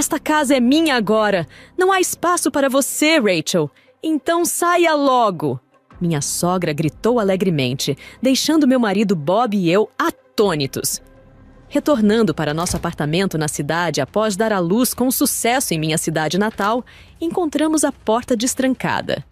Esta casa é minha agora! Não há espaço para você, Rachel! Então saia logo! Minha sogra gritou alegremente, deixando meu marido Bob e eu atônitos. Retornando para nosso apartamento na cidade após dar à luz com sucesso em minha cidade natal, encontramos a porta destrancada.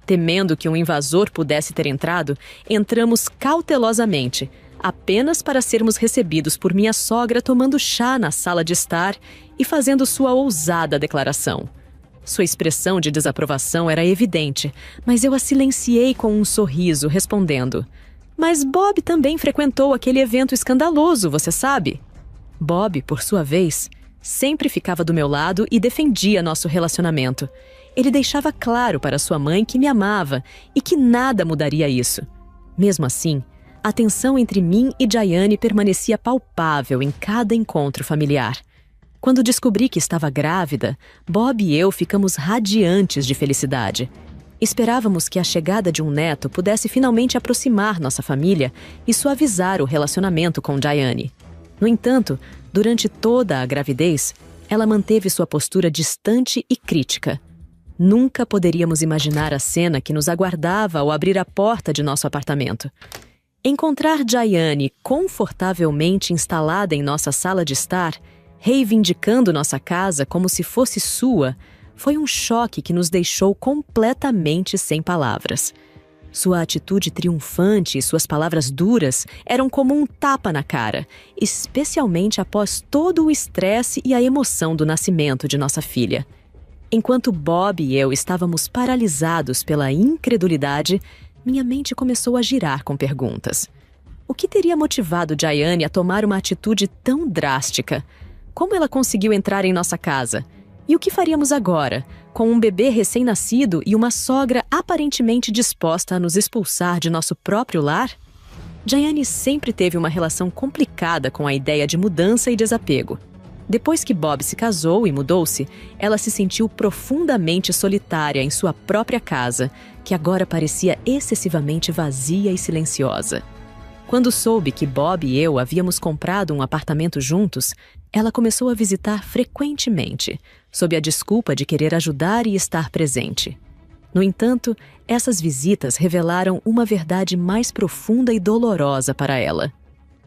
Temendo que um invasor pudesse ter entrado, entramos cautelosamente, apenas para sermos recebidos por minha sogra tomando chá na sala de estar e fazendo sua ousada declaração. Sua expressão de desaprovação era evidente, mas eu a silenciei com um sorriso, respondendo: "Mas Bob também frequentou aquele evento escandaloso, você sabe?" Bob, por sua vez, sempre ficava do meu lado e defendia nosso relacionamento. Ele deixava claro para sua mãe que me amava e que nada mudaria isso. Mesmo assim, a tensão entre mim e Diane permanecia palpável em cada encontro familiar. Quando descobri que estava grávida, Bob e eu ficamos radiantes de felicidade. Esperávamos que a chegada de um neto pudesse finalmente aproximar nossa família e suavizar o relacionamento com Diane. No entanto, durante toda a gravidez, ela manteve sua postura distante e crítica. Nunca poderíamos imaginar a cena que nos aguardava ao abrir a porta de nosso apartamento. Encontrar Diane confortavelmente instalada em nossa sala de estar, reivindicando nossa casa como se fosse sua, foi um choque que nos deixou completamente sem palavras. Sua atitude triunfante e suas palavras duras eram como um tapa na cara, especialmente após todo o estresse e a emoção do nascimento de nossa filha. Enquanto Bob e eu estávamos paralisados pela incredulidade, minha mente começou a girar com perguntas. O que teria motivado Diane a tomar uma atitude tão drástica? Como ela conseguiu entrar em nossa casa? E o que faríamos agora, com um bebê recém-nascido e uma sogra aparentemente disposta a nos expulsar de nosso próprio lar? Diane sempre teve uma relação complicada com a ideia de mudança e desapego. Depois que Bob se casou e mudou-se, ela se sentiu profundamente solitária em sua própria casa, que agora parecia excessivamente vazia e silenciosa. Quando soube que Bob e eu havíamos comprado um apartamento juntos, ela começou a visitar frequentemente, sob a desculpa de querer ajudar e estar presente. No entanto, essas visitas revelaram uma verdade mais profunda e dolorosa para ela.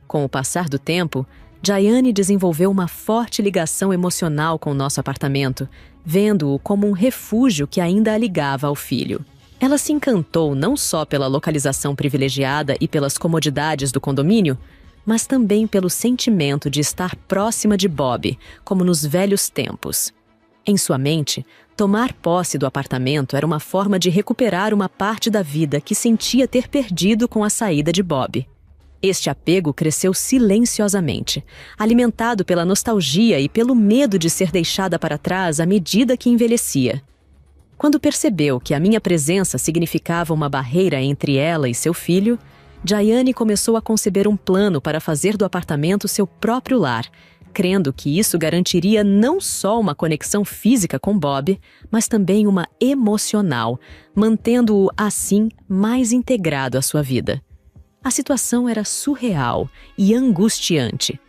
Com o passar do tempo, Diane desenvolveu uma forte ligação emocional com o nosso apartamento, vendo-o como um refúgio que ainda a ligava ao filho. Ela se encantou não só pela localização privilegiada e pelas comodidades do condomínio, mas também pelo sentimento de estar próxima de Bob, como nos velhos tempos. Em sua mente, tomar posse do apartamento era uma forma de recuperar uma parte da vida que sentia ter perdido com a saída de Bob. Este apego cresceu silenciosamente, alimentado pela nostalgia e pelo medo de ser deixada para trás à medida que envelhecia. Quando percebeu que a minha presença significava uma barreira entre ela e seu filho, Diane começou a conceber um plano para fazer do apartamento seu próprio lar, crendo que isso garantiria não só uma conexão física com Bob, mas também uma emocional, mantendo-o, assim, mais integrado à sua vida. A situação era surreal e angustiante.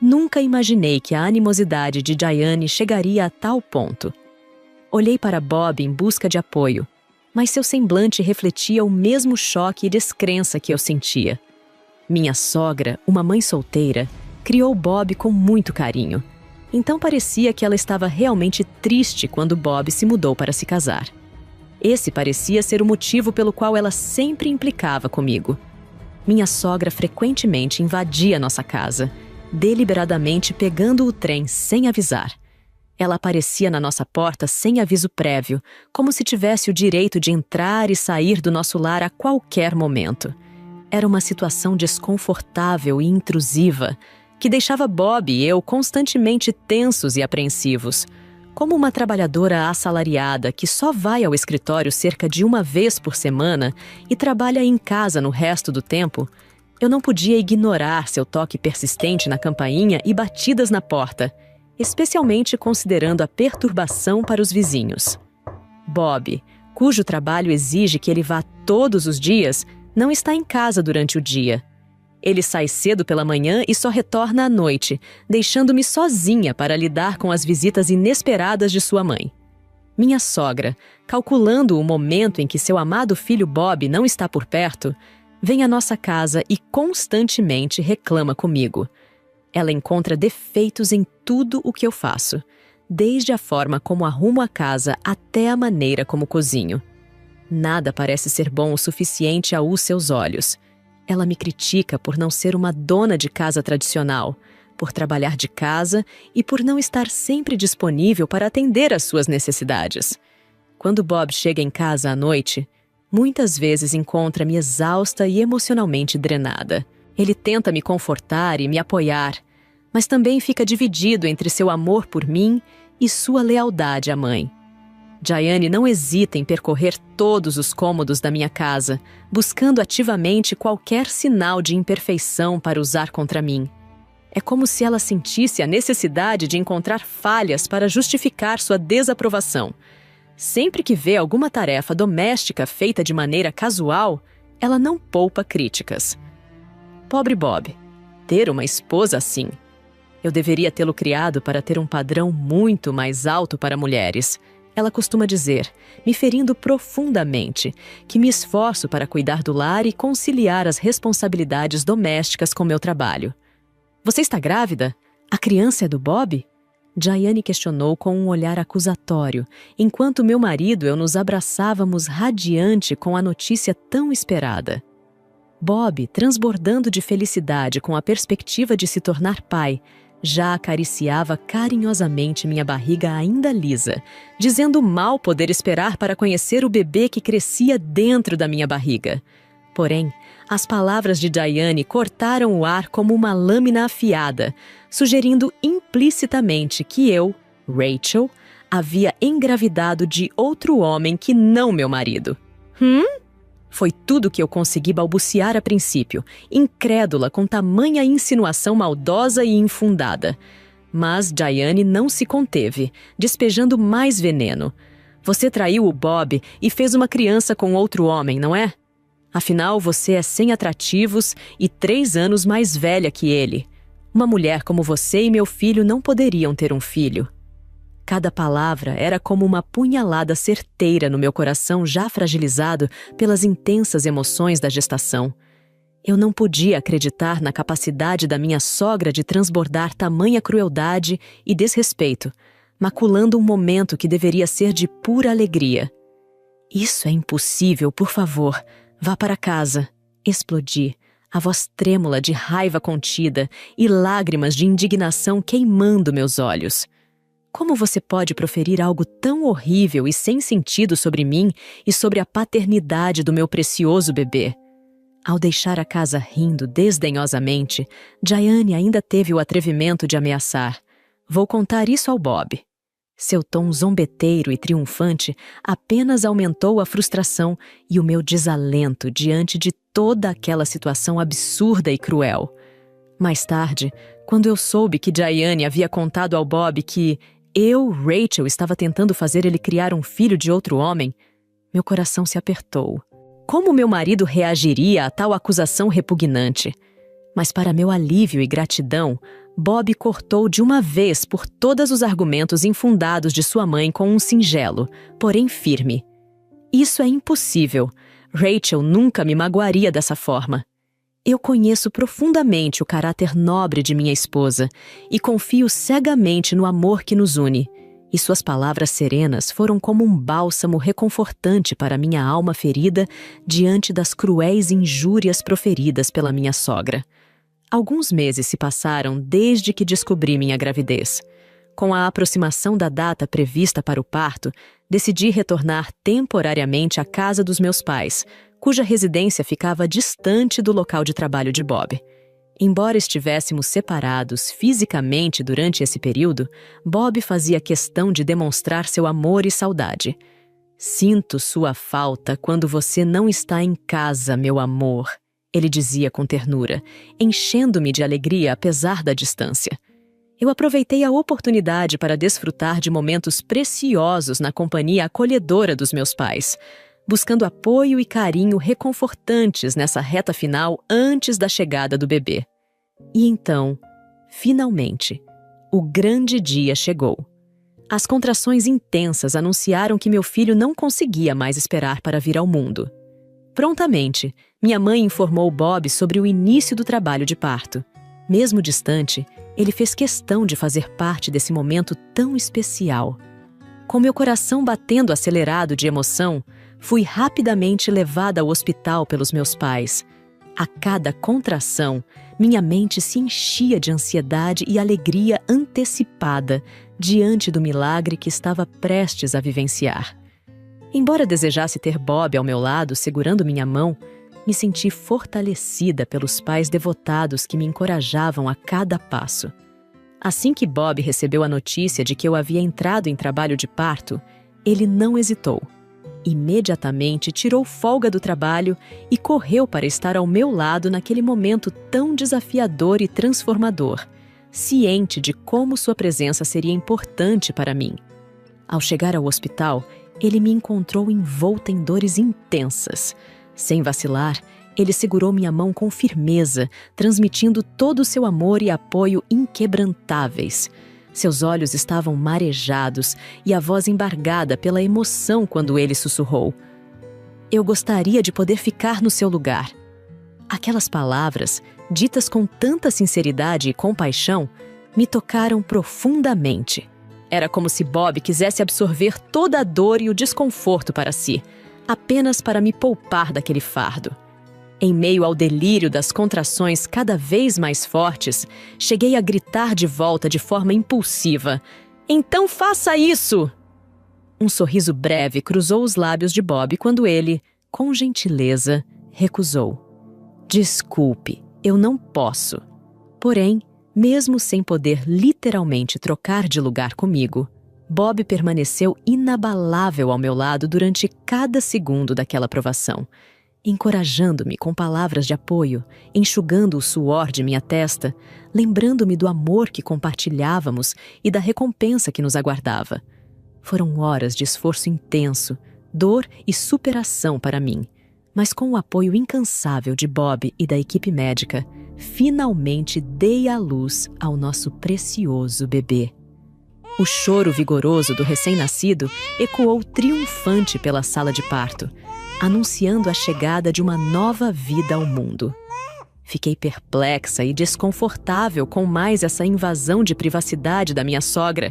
Nunca imaginei que a animosidade de Diane chegaria a tal ponto. Olhei para Bob em busca de apoio, mas seu semblante refletia o mesmo choque e descrença que eu sentia. Minha sogra, uma mãe solteira, criou Bob com muito carinho. Então parecia que ela estava realmente triste quando Bob se mudou para se casar. Esse parecia ser o motivo pelo qual ela sempre implicava comigo. Minha sogra frequentemente invadia nossa casa, deliberadamente pegando o trem sem avisar. Ela aparecia na nossa porta sem aviso prévio, como se tivesse o direito de entrar e sair do nosso lar a qualquer momento. Era uma situação desconfortável e intrusiva, que deixava Bob e eu constantemente tensos e apreensivos. Como uma trabalhadora assalariada que só vai ao escritório cerca de uma vez por semana e trabalha em casa no resto do tempo, eu não podia ignorar seu toque persistente na campainha e batidas na porta, especialmente considerando a perturbação para os vizinhos. Bob, cujo trabalho exige que ele vá todos os dias, não está em casa durante o dia. Ele sai cedo pela manhã e só retorna à noite, deixando-me sozinha para lidar com as visitas inesperadas de sua mãe. Minha sogra, calculando o momento em que seu amado filho Bob não está por perto, vem à nossa casa e constantemente reclama comigo. Ela encontra defeitos em tudo o que eu faço, desde a forma como arrumo a casa até a maneira como cozinho. Nada parece ser bom o suficiente aos seus olhos. Ela me critica por não ser uma dona de casa tradicional, por trabalhar de casa e por não estar sempre disponível para atender às suas necessidades. Quando Bob chega em casa à noite, muitas vezes encontra-me exausta e emocionalmente drenada. Ele tenta me confortar e me apoiar, mas também fica dividido entre seu amor por mim e sua lealdade à mãe. Diane não hesita em percorrer todos os cômodos da minha casa, buscando ativamente qualquer sinal de imperfeição para usar contra mim. É como se ela sentisse a necessidade de encontrar falhas para justificar sua desaprovação. Sempre que vê alguma tarefa doméstica feita de maneira casual, ela não poupa críticas. Pobre Bob, ter uma esposa assim. Eu deveria tê-lo criado para ter um padrão muito mais alto para mulheres. Ela costuma dizer, me ferindo profundamente, que me esforço para cuidar do lar e conciliar as responsabilidades domésticas com meu trabalho. Você está grávida? A criança é do Bob? Diane questionou com um olhar acusatório, enquanto meu marido e eu nos abraçávamos radiante com a notícia tão esperada. Bob, transbordando de felicidade com a perspectiva de se tornar pai, já acariciava carinhosamente minha barriga ainda lisa, dizendo mal poder esperar para conhecer o bebê que crescia dentro da minha barriga. Porém, as palavras de Diane cortaram o ar como uma lâmina afiada, sugerindo implicitamente que eu, Rachel, havia engravidado de outro homem que não meu marido. Foi tudo que eu consegui balbuciar a princípio, incrédula com tamanha insinuação maldosa e infundada. Mas Diane não se conteve, despejando mais veneno. Você traiu o Bob e fez uma criança com outro homem, não é? Afinal, você é sem atrativos e 3 anos mais velha que ele. Uma mulher como você e meu filho não poderiam ter um filho. Cada palavra era como uma punhalada certeira no meu coração já fragilizado pelas intensas emoções da gestação. Eu não podia acreditar na capacidade da minha sogra de transbordar tamanha crueldade e desrespeito, maculando um momento que deveria ser de pura alegria. Isso é impossível, por favor. Vá para casa. Explodi, a voz trêmula de raiva contida e lágrimas de indignação queimando meus olhos. Como você pode proferir algo tão horrível e sem sentido sobre mim e sobre a paternidade do meu precioso bebê? Ao deixar a casa rindo desdenhosamente, Diane ainda teve o atrevimento de ameaçar. Vou contar isso ao Bob. Seu tom zombeteiro e triunfante apenas aumentou a frustração e o meu desalento diante de toda aquela situação absurda e cruel. Mais tarde, quando eu soube que Diane havia contado ao Bob que eu, Rachel, estava tentando fazer ele criar um filho de outro homem, meu coração se apertou. Como meu marido reagiria a tal acusação repugnante? Mas para meu alívio e gratidão, Bob cortou de uma vez por todas os argumentos infundados de sua mãe com um singelo, porém firme. Isso é impossível. Rachel nunca me magoaria dessa forma. Eu conheço profundamente o caráter nobre de minha esposa e confio cegamente no amor que nos une, e suas palavras serenas foram como um bálsamo reconfortante para minha alma ferida diante das cruéis injúrias proferidas pela minha sogra. Alguns meses se passaram desde que descobri minha gravidez. Com a aproximação da data prevista para o parto, decidi retornar temporariamente à casa dos meus pais, cuja residência ficava distante do local de trabalho de Bob. Embora estivéssemos separados fisicamente durante esse período, Bob fazia questão de demonstrar seu amor e saudade. Sinto sua falta quando você não está em casa, meu amor, ele dizia com ternura, enchendo-me de alegria apesar da distância. Eu aproveitei a oportunidade para desfrutar de momentos preciosos na companhia acolhedora dos meus pais. buscando apoio e carinho reconfortantes nessa reta final antes da chegada do bebê. E então, finalmente, o grande dia chegou. As contrações intensas anunciaram que meu filho não conseguia mais esperar para vir ao mundo. Prontamente, minha mãe informou Bob sobre o início do trabalho de parto. Mesmo distante, ele fez questão de fazer parte desse momento tão especial. Com meu coração batendo acelerado de emoção, fui rapidamente levada ao hospital pelos meus pais. A cada contração, minha mente se enchia de ansiedade e alegria antecipada diante do milagre que estava prestes a vivenciar. Embora desejasse ter Bob ao meu lado, segurando minha mão, me senti fortalecida pelos pais devotados que me encorajavam a cada passo. Assim que Bob recebeu a notícia de que eu havia entrado em trabalho de parto, ele não hesitou. Imediatamente tirou folga do trabalho e correu para estar ao meu lado naquele momento tão desafiador e transformador, ciente de como sua presença seria importante para mim. Ao chegar ao hospital, ele me encontrou envolta em dores intensas. Sem vacilar, ele segurou minha mão com firmeza, transmitindo todo o seu amor e apoio inquebrantáveis. Seus olhos estavam marejados e a voz embargada pela emoção quando ele sussurrou: "Eu gostaria de poder ficar no seu lugar." Aquelas palavras, ditas com tanta sinceridade e compaixão, me tocaram profundamente. Era como se Bob quisesse absorver toda a dor e o desconforto para si, apenas para me poupar daquele fardo. Em meio ao delírio das contrações cada vez mais fortes, cheguei a gritar de volta de forma impulsiva: "Então faça isso!" Um sorriso breve cruzou os lábios de Bob quando ele, com gentileza, recusou: "Desculpe, eu não posso." Porém, mesmo sem poder literalmente trocar de lugar comigo, Bob permaneceu inabalável ao meu lado durante cada segundo daquela provação, encorajando-me com palavras de apoio, enxugando o suor de minha testa, lembrando-me do amor que compartilhávamos e da recompensa que nos aguardava. Foram horas de esforço intenso, dor e superação para mim, mas com o apoio incansável de Bob e da equipe médica, finalmente dei à luz ao nosso precioso bebê. O choro vigoroso do recém-nascido ecoou triunfante pela sala de parto, anunciando a chegada de uma nova vida ao mundo. Fiquei perplexa e desconfortável com mais essa invasão de privacidade da minha sogra,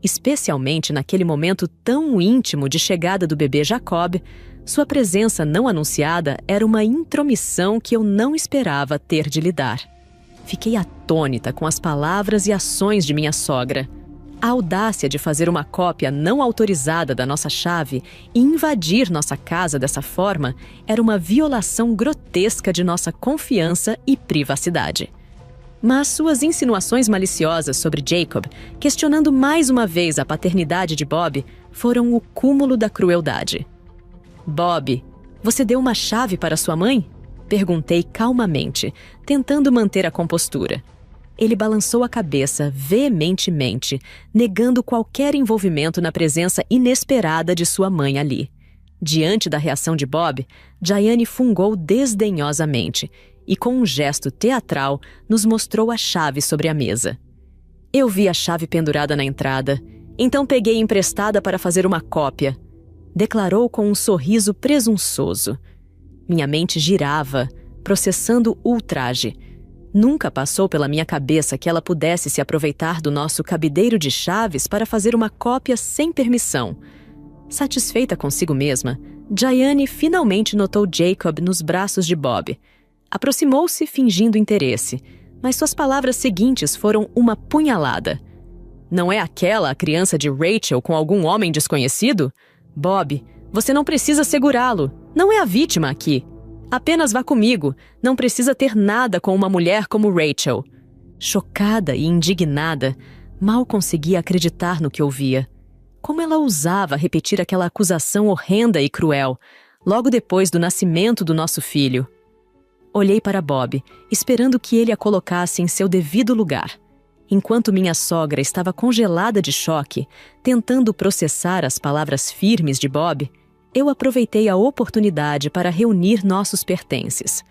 especialmente naquele momento tão íntimo de chegada do bebê Jacob. Sua presença não anunciada era uma intromissão que eu não esperava ter de lidar. Fiquei atônita com as palavras e ações de minha sogra. A audácia de fazer uma cópia não autorizada da nossa chave e invadir nossa casa dessa forma era uma violação grotesca de nossa confiança e privacidade. Mas suas insinuações maliciosas sobre Jacob, questionando mais uma vez a paternidade de Bob, foram o cúmulo da crueldade. "Bob, você deu uma chave para sua mãe?" Perguntei calmamente, tentando manter a compostura. Ele balançou a cabeça veementemente, negando qualquer envolvimento na presença inesperada de sua mãe ali. Diante da reação de Bob, Diane fungou desdenhosamente e, com um gesto teatral, nos mostrou a chave sobre a mesa. "Eu vi a chave pendurada na entrada, então peguei emprestada para fazer uma cópia", declarou com um sorriso presunçoso. Minha mente girava, processando o ultraje. Nunca passou pela minha cabeça que ela pudesse se aproveitar do nosso cabideiro de chaves para fazer uma cópia sem permissão. Satisfeita consigo mesma, Diane finalmente notou Jacob nos braços de Bob. Aproximou-se fingindo interesse, mas suas palavras seguintes foram uma punhalada. "Não é aquela a criança de Rachel com algum homem desconhecido? Bob, você não precisa segurá-lo. Não é a vítima aqui. Apenas vá comigo. Não precisa ter nada com uma mulher como Rachel." Chocada e indignada, mal conseguia acreditar no que ouvia. Como ela ousava repetir aquela acusação horrenda e cruel, logo depois do nascimento do nosso filho? Olhei para Bob, esperando que ele a colocasse em seu devido lugar. Enquanto minha sogra estava congelada de choque, tentando processar as palavras firmes de Bob, eu aproveitei a oportunidade para reunir nossos pertences.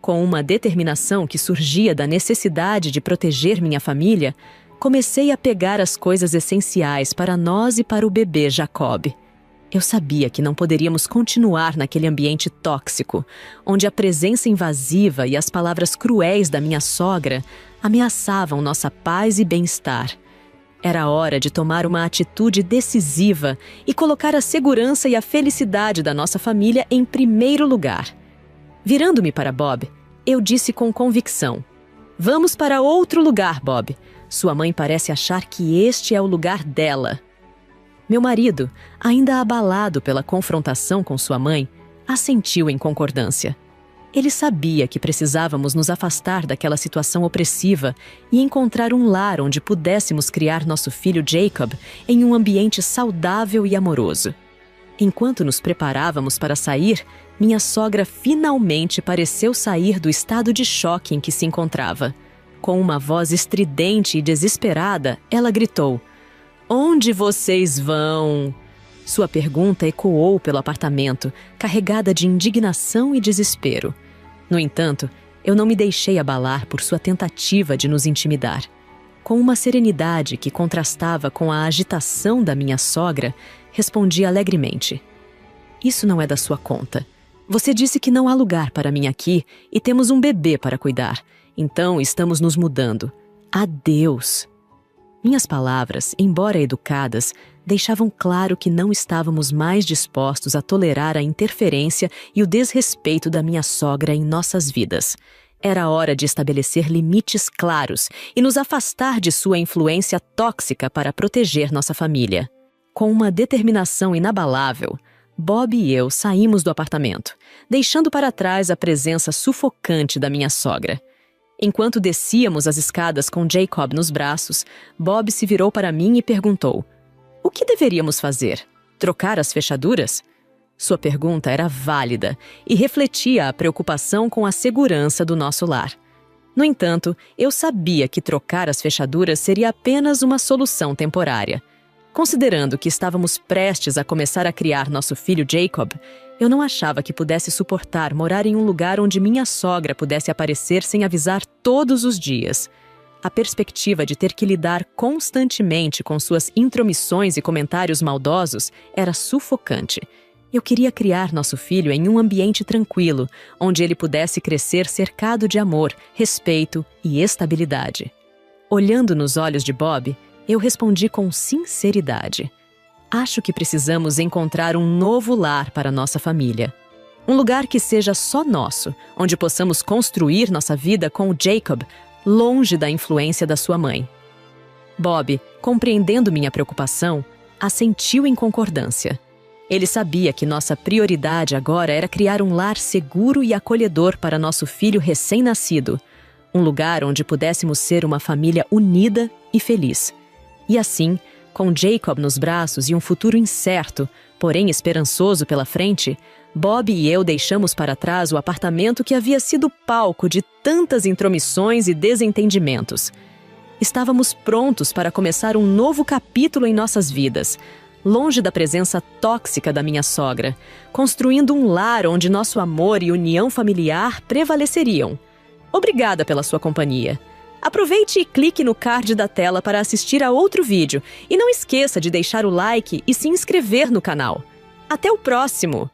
Com uma determinação que surgia da necessidade de proteger minha família, comecei a pegar as coisas essenciais para nós e para o bebê Jacob. Eu sabia que não poderíamos continuar naquele ambiente tóxico, onde a presença invasiva e as palavras cruéis da minha sogra ameaçavam nossa paz e bem-estar. Era hora de tomar uma atitude decisiva e colocar a segurança e a felicidade da nossa família em primeiro lugar. Virando-me para Bob, eu disse com convicção: "Vamos para outro lugar, Bob. Sua mãe parece achar que este é o lugar dela." Meu marido, ainda abalado pela confrontação com sua mãe, assentiu em concordância. Ele sabia que precisávamos nos afastar daquela situação opressiva e encontrar um lar onde pudéssemos criar nosso filho Jacob em um ambiente saudável e amoroso. Enquanto nos preparávamos para sair, minha sogra finalmente pareceu sair do estado de choque em que se encontrava. Com uma voz estridente e desesperada, ela gritou: "Onde vocês vão?" Sua pergunta ecoou pelo apartamento, carregada de indignação e desespero. No entanto, eu não me deixei abalar por sua tentativa de nos intimidar. Com uma serenidade que contrastava com a agitação da minha sogra, respondi alegremente: "Isso não é da sua conta. Você disse que não há lugar para mim aqui e temos um bebê para cuidar. Então estamos nos mudando. Adeus." Minhas palavras, embora educadas, deixavam claro que não estávamos mais dispostos a tolerar a interferência e o desrespeito da minha sogra em nossas vidas. Era hora de estabelecer limites claros e nos afastar de sua influência tóxica para proteger nossa família. Com uma determinação inabalável, Bob e eu saímos do apartamento, deixando para trás a presença sufocante da minha sogra. Enquanto descíamos as escadas com Jacob nos braços, Bob se virou para mim e perguntou: "O que deveríamos fazer? Trocar as fechaduras?" Sua pergunta era válida e refletia a preocupação com a segurança do nosso lar. No entanto, eu sabia que trocar as fechaduras seria apenas uma solução temporária. Considerando que estávamos prestes a começar a criar nosso filho Jacob, eu não achava que pudesse suportar morar em um lugar onde minha sogra pudesse aparecer sem avisar todos os dias. A perspectiva de ter que lidar constantemente com suas intromissões e comentários maldosos era sufocante. Eu queria criar nosso filho em um ambiente tranquilo, onde ele pudesse crescer cercado de amor, respeito e estabilidade. Olhando nos olhos de Bob, eu respondi com sinceridade: "Acho que precisamos encontrar um novo lar para nossa família. Um lugar que seja só nosso, onde possamos construir nossa vida com o Jacob, longe da influência da sua mãe." Bob, compreendendo minha preocupação, assentiu em concordância. Ele sabia que nossa prioridade agora era criar um lar seguro e acolhedor para nosso filho recém-nascido, um lugar onde pudéssemos ser uma família unida e feliz. E assim, com Jacob nos braços e um futuro incerto, porém esperançoso pela frente, Bob e eu deixamos para trás o apartamento que havia sido palco de tantas intromissões e desentendimentos. Estávamos prontos para começar um novo capítulo em nossas vidas, longe da presença tóxica da minha sogra, construindo um lar onde nosso amor e união familiar prevaleceriam. Obrigada pela sua companhia. Aproveite e clique no card da tela para assistir a outro vídeo e não esqueça de deixar o like e se inscrever no canal. Até o próximo!